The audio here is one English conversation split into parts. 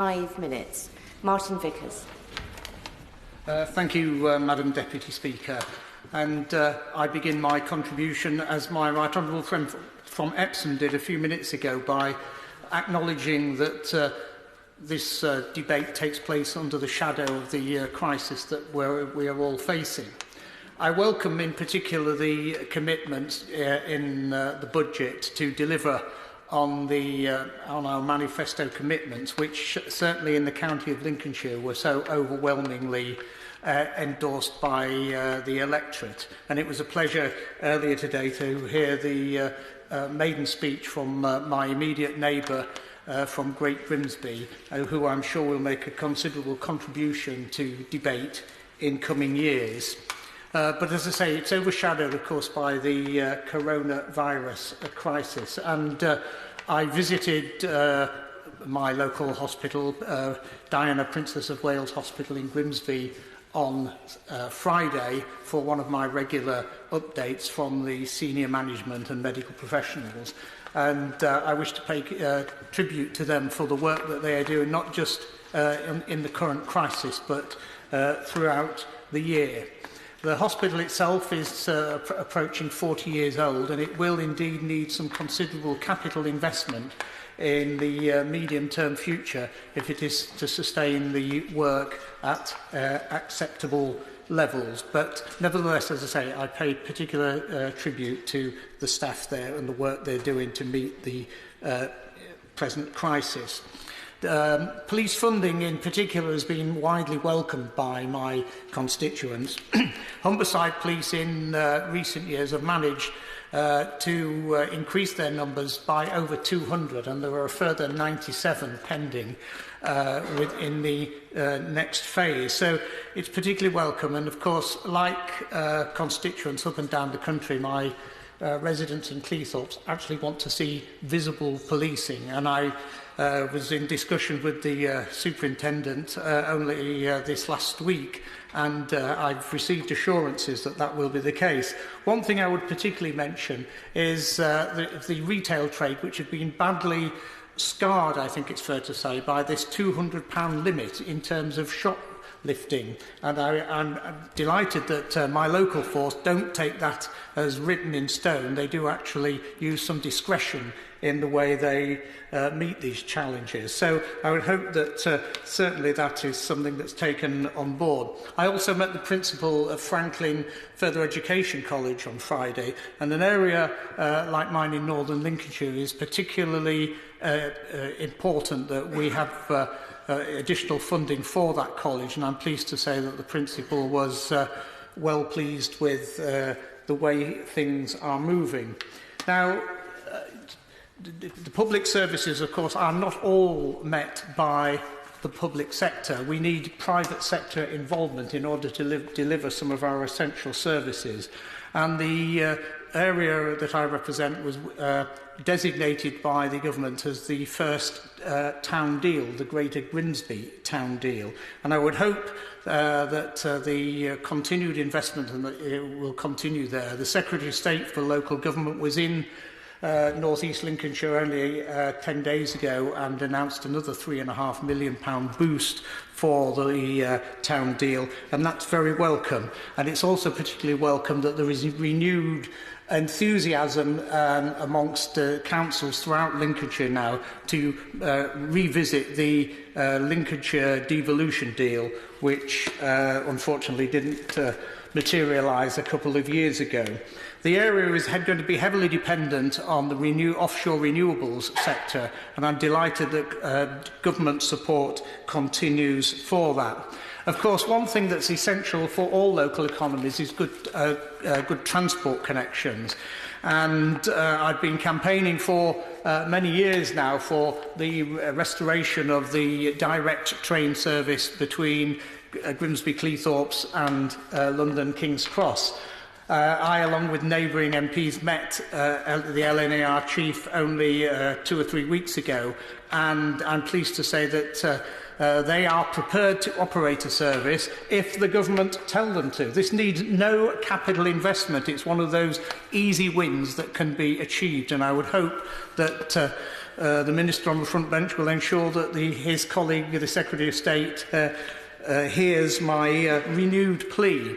5 minutes. Martin Vickers. Thank you, Madam Deputy Speaker. And I begin my contribution, as my right honourable friend from Epsom did a few minutes ago, by acknowledging that this debate takes place under the shadow of the crisis that we are all facing. I welcome in particular the commitment in the budget to deliver on our manifesto commitments, which certainly in the county of Lincolnshire were so overwhelmingly endorsed by the electorate. And it was a pleasure earlier today to hear the maiden speech from my immediate neighbour from Great Grimsby, who I'm sure will make a considerable contribution to debate in coming years. But as I say, it's overshadowed, of course, by the coronavirus crisis. And I visited my local hospital, Diana, Princess of Wales Hospital in Grimsby, on Friday for one of my regular updates from the senior management and medical professionals. And I wish to pay tribute to them for the work that they are doing, not just in the current crisis, but throughout the year. The hospital itself is approaching 40 years old, and it will indeed need some considerable capital investment in the medium-term future if it is to sustain the work at acceptable levels. But nevertheless, as I say, I pay particular tribute to the staff there and the work they're doing to meet the present crisis. Police funding in particular has been widely welcomed by my constituents. Humberside Police in recent years have managed to increase their numbers by over 200, and there are a further 97 pending in the next phase. So it's particularly welcome, and of course, like constituents up and down the country, my residents in Cleethorpes actually want to see visible policing, and I was in discussion with the superintendent only this last week, and I've received assurances that that will be the case. One thing I would particularly mention is the retail trade, which had been badly scarred, I think it's fair to say, by this £200 limit in terms of shoplifting. And I'm delighted that my local force don't take that as written in stone. They do actually use some discretion in the way they meet these challenges. So I would hope that certainly that is something that's taken on board. I also met the principal of Franklin Further Education College on Friday, and an area like mine in northern Lincolnshire is particularly important that we have additional funding for that college, and I'm pleased to say that the principal was well pleased with the way things are moving. Now, the public services, of course, are not all met by the public sector. We need private sector involvement in order to deliver some of our essential services. And the area that I represent was designated by the government as the first town deal, the Greater Grimsby town deal. And I would hope that the continued investment will continue there. The Secretary of State for Local Government was in North East Lincolnshire only 10 days ago and announced another £3.5 million boost for the town deal, and that's very welcome. And it's also particularly welcome that there is renewed enthusiasm amongst councils throughout Lincolnshire now to revisit the Lincolnshire devolution deal, which unfortunately didn't materialise a couple of years ago. The area is going to be heavily dependent on the offshore renewables sector, and I'm delighted that government support continues for that. Of course, one thing that's essential for all local economies is good transport connections. And I've been campaigning for many years now for the restoration of the direct train service between Grimsby Cleethorpes and London King's Cross. I, along with neighbouring MPs, met the LNAR chief only 2 or 3 weeks ago, and I'm pleased to say that they are prepared to operate a service if the government tell them to. This needs no capital investment. It's one of those easy wins that can be achieved, and I would hope that the Minister on the front bench will ensure that his colleague, the Secretary of State, hears my renewed plea.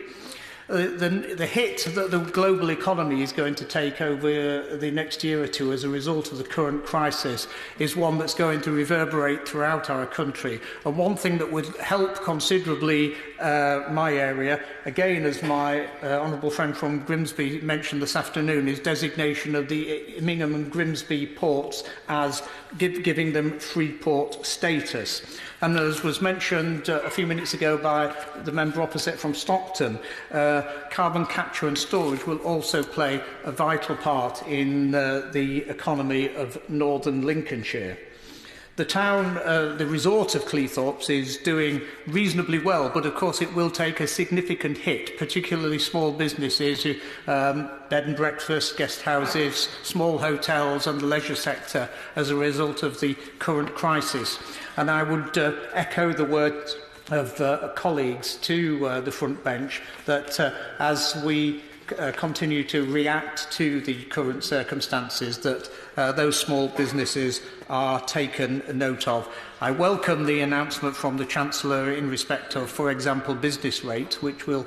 The hit that the global economy is going to take over the next year or two as a result of the current crisis is one that's going to reverberate throughout our country. And one thing that would help considerably my area, again as my honourable friend from Grimsby mentioned this afternoon, is designation of the Immingham and Grimsby ports as giving them free port status. And as was mentioned a few minutes ago by the member opposite from Stockton, carbon capture and storage will also play a vital part in the economy of northern Lincolnshire. The town, the resort of Cleethorpes is doing reasonably well, but of course it will take a significant hit, particularly small businesses, bed and breakfast, guest houses, small hotels and the leisure sector as a result of the current crisis. And I would echo the words of colleagues to the front bench that as we continue to react to the current circumstances, that those small businesses are taken note of. I welcome the announcement from the Chancellor in respect of, for example, business rates, which will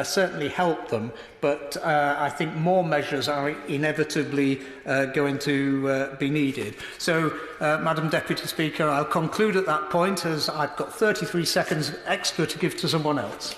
certainly help them, but I think more measures are inevitably going to be needed. So, Madam Deputy Speaker, I'll conclude at that point as I've got 33 seconds extra to give to someone else.